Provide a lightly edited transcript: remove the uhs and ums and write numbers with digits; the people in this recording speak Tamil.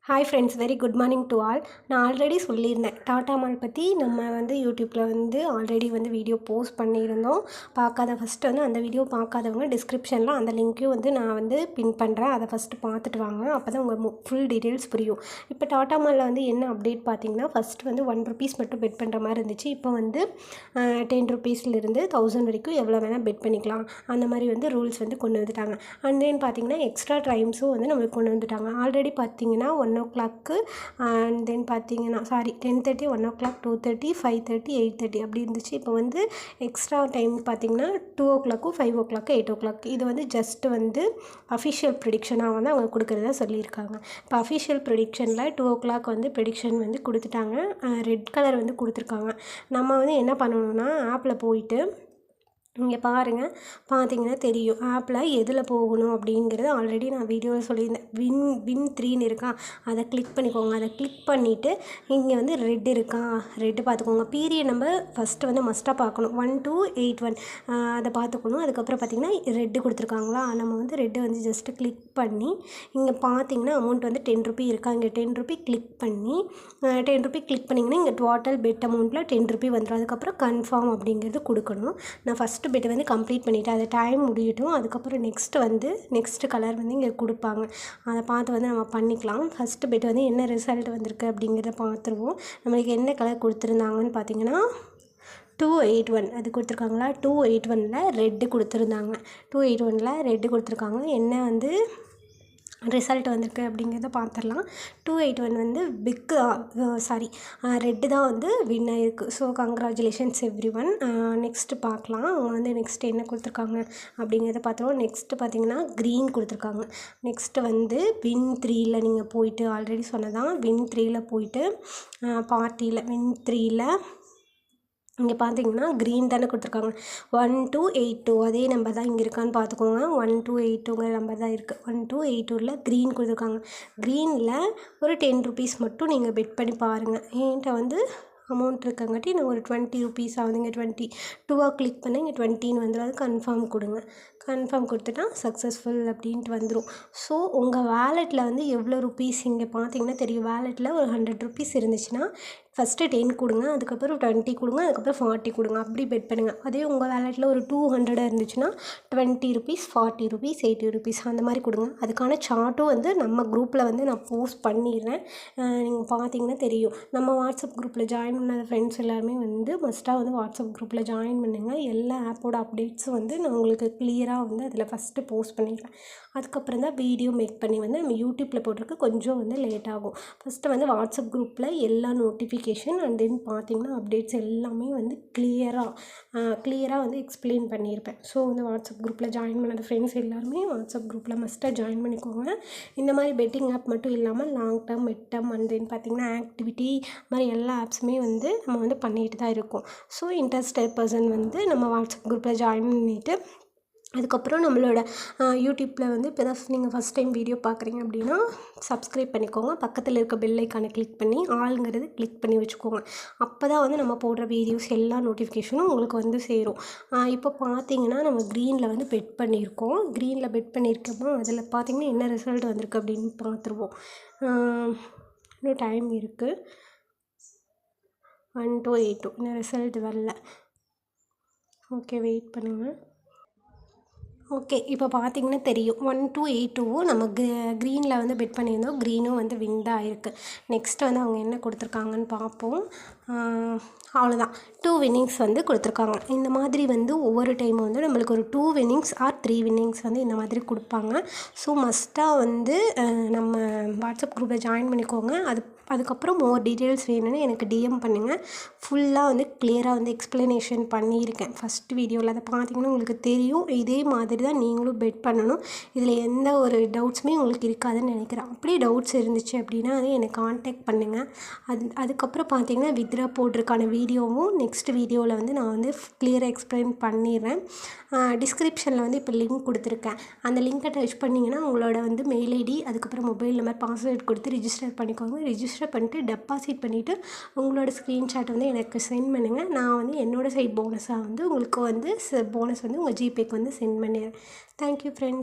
Hi friends, very good morning to all. நான் ஆல்ரெடி சொல்லியிருந்தேன், டாடா மால் பற்றி நம்ம யூடியூப்பில் ஆல்ரெடி வீடியோ போஸ்ட் பண்ணியிருந்தோம். ஃபஸ்ட்டு அந்த வீடியோ பார்க்காதவங்க டிஸ்கிரிப்ஷனில் அந்த லிங்க்கையும் நான் பின் பண்ணுறேன். அதை ஃபஸ்ட்டு பார்த்துட்டு வாங்க. அப்போ தான் உங்கள் ஃபுல் டீட்டெயில்ஸ் புரியும். இப்போ டாடா மாலில் என்ன அப்டேட் பார்த்தீங்கன்னா, ஃபஸ்ட்டு ₹1 மட்டும் பெட் பண்ணுற மாதிரி இருந்துச்சு. இப்போ ₹10 1000 வரைக்கும் எவ்வளோ வேணால் பெட் பண்ணிக்கலாம். அந்த மாதிரி ரூல்ஸ் கொண்டு வந்துட்டாங்க. அண்ட் தென் பார்த்தீங்கன்னா, எக்ஸ்ட்ரா டைம்ஸும் நம்மளுக்கு கொண்டு வந்துட்டாங்க. ஆல்ரெடி பார்த்தீங்கன்னா 1 அண்ட் தென் பார்த்தீங்கன்னா 10:30 1 2:30 5:30 8:30 அப்படி இருந்துச்சு. இப்போ எக்ஸ்ட்ரா டைம் பார்த்தீங்கன்னா 2 5 8 இது ஜஸ்ட் அஃபிஷியல் ப்ரெடிக்ஷனாக அவங்க கொடுக்குறதா சொல்லியிருக்காங்க. இப்போ அஃபிஷியல் ப்ரெடிக்ஷனில் 2 ப்ரெடிக்ஷன் கொடுத்துட்டாங்க. ரெட் கலர் கொடுத்துருக்காங்க. நம்ம என்ன பண்ணணும்னா ஆப்பில் போயிட்டு இங்கே பார்த்தீங்கன்னா தெரியும் ஆப்பில் எதில் போகணும் அப்படிங்கிறது. ஆல்ரெடி நான் வீடியோவில் சொல்லியிருந்தேன். வின் 3ன்னு இருக்கா, அதை கிளிக் பண்ணிக்கோங்க. அதை கிளிக் பண்ணிவிட்டு இங்கே ரெட் இருக்கா, ரெட்டு பார்த்துக்கோங்க. பீரியட் நம்பர் ஃபஸ்ட்டு மஸ்ட்டாக பார்க்கணும். 1 to 81 அதை பார்த்துக்கணும். அதுக்கப்புறம் பார்த்திங்கன்னா ரெட்டு கொடுத்துருக்காங்களா, நம்ம ரெட்டு ஜஸ்ட்டு கிளிக் பண்ணி இங்கே பார்த்தீங்கன்னா அமௌண்ட் ₹10 இருக்கா, இங்கே ₹10 கிளிக் பண்ணி ₹10 கிளிக் பண்ணிங்கன்னா இங்கே டோட்டல் பெட் அமௌண்ட்டில் ₹10 வந்துடும். அதுக்கப்புறம் கன்ஃபார்ம் அப்படிங்கிறது கொடுக்கணும். நான் ஃபஸ்ட்டு பெட்டு கம்ப்ளீட் பண்ணிவிட்டேன். அது டைம் முடியட்டும். அதுக்கப்புறம் நெக்ஸ்ட்டு கலர் இங்கே கொடுப்பாங்க. அதை பார்த்து நம்ம பண்ணிக்கலாம். ஃபஸ்ட்டு பெட்டு என்ன ரிசல்ட் வந்திருக்கு அப்படிங்கிறத பார்த்துருவோம். நம்மளுக்கு என்ன கலர் கொடுத்துருந்தாங்கன்னு பார்த்தீங்கன்னா 281 அது கொடுத்துருக்காங்களா. 281ல் ரெட்டு கொடுத்துருந்தாங்க. 281ல் ரெட்டு கொடுத்துருக்காங்க. என்ன ரிசல்ட் வந்திருக்கு அப்படிங்கிறத பார்த்துடலாம். 281 ரெட்டு தான் வின் ஆகிருக்கு. So congratulations every one. Next பார்க்கலாம். அவங்க நெக்ஸ்ட்டு என்ன கொடுத்துருக்காங்க அப்படிங்கிறத பார்த்துருவோம். நெக்ஸ்ட்டு பார்த்தீங்கன்னா க்ரீன் கொடுத்துருக்காங்க. நெக்ஸ்ட்டு வின் 3ல் நீங்கள் போயிட்டு ஆல்ரெடி சொன்னதான். வின் 3ல் போயிட்டு பார்ட்டியில் வின் 3ல் இங்கே பார்த்தீங்கன்னா க்ரீன் தானே கொடுத்துருக்காங்க. 1 to 82 அதே நம்பர் தான் இங்கே இருக்கான்னு பார்த்துக்கோங்க. 1 to 82ங்கிற நம்பர் தான் இருக்குது. 1 to 82ல் க்ரீன் கொடுத்துருக்காங்க. க்ரீனில் ஒரு ₹10 மட்டும் நீங்கள் பெட் பண்ணி பாருங்கள். என்கிட்ட அமௌண்ட் இருக்கங்காட்டி நான் ஒரு ₹20 ஆகுது. இங்கே 22 கிளிக் பண்ணால் இங்கே 20ன்னு வந்துடும். அது கன்ஃபார்ம் கொடுங்க. கன்ஃபார்ம் கொடுத்துட்டா சக்ஸஸ்ஃபுல் அப்படின்ட்டு வந்துடும். ஸோ உங்கள் வேலெட்டில் எவ்வளோ ருப்பீஸ் இங்கே பார்த்தீங்கன்னா தெரியும். வேலெட்டில் ஒரு ₹100 இருந்துச்சுன்னா ஃபஸ்ட்டு 10 கொடுங்க, அதுக்கப்புறம் 20 கொடுங்க, அதுக்கப்புறம் 40 கொடுங்க. அப்படி பெட் பண்ணுங்கள். அதே உங்கள் வேலெட்டில் ஒரு 200 இருந்துச்சுன்னா ₹20 ₹40 ₹80 அந்த மாதிரி கொடுங்க. அதுக்கான சார்ட்டும் நம்ம குரூப்பில் நான் போஸ்ட் பண்ணிடுறேன். நீங்கள் பார்த்தீங்கன்னா தெரியும். நம்ம வாட்ஸ்அப் குரூப்பில் ஜாயின் பண்ணாத ஃப்ரெண்ட்ஸ் எல்லாருமே மஸ்ட்டாக வாட்ஸ்அப் குரூப்பில் ஜாயின் பண்ணுங்கள். எல்லா ஆப்போட அப்டேட்ஸும் நான் உங்களுக்கு கிளியராக அதில் ஃபஸ்ட்டு போஸ்ட் பண்ணிடுறேன். அதுக்கப்புறம் தான் வீடியோ மேக் பண்ணி நம்ம யூடியூப்பில் போட்டிருக்க கொஞ்சம் லேட் ஆகும். ஃபஸ்ட்டு வாட்ஸ்அப் குரூப்பில் எல்லா நோட்டிஃபிகேஷன் அண்ட் தென் பார்த்தீங்கன்னா அப்டேட்ஸ் எல்லாமே கிளியராக எக்ஸ்பிளைன் பண்ணியிருப்பேன். ஸோ வாட்ஸ்அப் குரூப்பில் ஜாயின் பண்ணாத ஃப்ரெண்ட்ஸ் எல்லாருமே வாட்ஸ்அப் குரூப்பில் மஸ்ட்டாக ஜாயின் பண்ணிக்கோங்க. இந்த மாதிரி பெட்டிங் ஆப் மட்டும் இல்லாமல் long term, mid term and then பார்த்திங்கன்னா ஆக்டிவிட்டி மாதிரி எல்லா ஆப்ஸுமே நம்ம பண்ணிட்டு தான் இருக்கோம். ஸோ இன்ட்ரெஸ்டட் பர்சன் நம்ம வாட்ஸ்அப் குரூப்பில் ஜாயின் பண்ணிவிட்டு அதுக்கப்புறம் நம்மளோட யூடியூப்பில் இப்போ தான் நீங்கள் ஃபஸ்ட் டைம் வீடியோ பார்க்குறீங்க அப்படின்னா சப்ஸ்கிரைப் பண்ணிக்கோங்க. பக்கத்தில் இருக்க பெல் ஐக்கானை கிளிக் பண்ணி ஆளுங்கிறது கிளிக் பண்ணி வச்சுக்கோங்க. அப்போ தான் நம்ம போடுற வீடியோஸ் எல்லா நோட்டிஃபிகேஷனும் உங்களுக்கு சேரும். இப்போ பார்த்தீங்கன்னா நம்ம க்ரீனில் பெட் பண்ணியிருக்கோம். க்ரீனில் பெட் பண்ணியிருக்கோமோ அதில் பார்த்திங்கன்னா என்ன ரிசல்ட் வந்திருக்கு அப்படின்னு பார்த்துருவோம். இன்னும் டைம் இருக்குது. 1 to 82 இன்னும் ரிசல்ட் வரல. ஓகே, வெயிட் பண்ணுங்கள். ஓகே, இப்போ பார்த்தீங்கன்னா தெரியும். 1 to 82 நம்ம க்ரீனில் பெட் பண்ணியிருந்தோம். க்ரீனும் வின் தான் ஆகிருக்கு. நெக்ஸ்ட்டு அவங்க என்ன கொடுத்துருக்காங்கன்னு பார்ப்போம். அவ்வளோதான். 2 வின்னிங்ஸ் கொடுத்துருக்காங்க. இந்த மாதிரி ஒவ்வொரு டைமும் நம்மளுக்கு ஒரு 2 வின்னிங்ஸ் ஆர் 3 வின்னிங்ஸ் இந்த மாதிரி கொடுப்பாங்க. ஸோ மஸ்ட்டாக நம்ம வாட்ஸ்அப் குரூப்பில் ஜாயின் பண்ணிக்கோங்க. அதுக்கப்புறம் மோர் டீட்டெயில்ஸ் வேணும்னு எனக்கு டிஎம் பண்ணுங்கள். ஃபுல்லாக கிளியராக எக்ஸ்ப்ளனேஷன் பண்ணியிருக்கேன் ஃபஸ்ட் வீடியோவில். அதை பார்த்தீங்கன்னா உங்களுக்கு தெரியும். இதே மாதிரி தான் நீங்களும் பெட் பண்ணணும். இதில் எந்த ஒரு டவுட்ஸுமே உங்களுக்கு இருக்காதுன்னு நினைக்கிறேன். அப்படியே டவுட்ஸ் இருந்துச்சு அப்படின்னா அதை எனக்கு கான்டாக்ட் பண்ணுங்கள். அதுக்கப்புறம் பார்த்தீங்கன்னா வித்ரா போட்டிருக்கான வீடியோவும் நெக்ஸ்ட் வீடியோவில் நான் கிளியராக எக்ஸ்பிளைன் பண்ணிடுறேன். டிஸ்கிரிப்ஷனில் இப்போ லிங்க் கொடுத்துருக்கேன். அந்த லிங்க்கை டச் பண்ணிங்கன்னா உங்களோட மெயில் ஐடி அதுக்கப்புறம் மொபைல் நம்பர் பாஸ்வேர்ட் கொடுத்து ரிஜிஸ்டர் பண்ணிக்கோங்க. ரிஜிஸ்டர் பண்ணிட்டு டெபாசிட் பண்ணிவிட்டு உங்களோட ஸ்க்ரீன்ஷாட் எனக்கு சென்ட் பண்ணுங்கள். நான் என்னோடய சைட் போனஸாக உங்களுக்கு போனஸ் உங்கள் ஜிபேக்கு சென்ட் பண்ணிடுறேன். Thank you friends.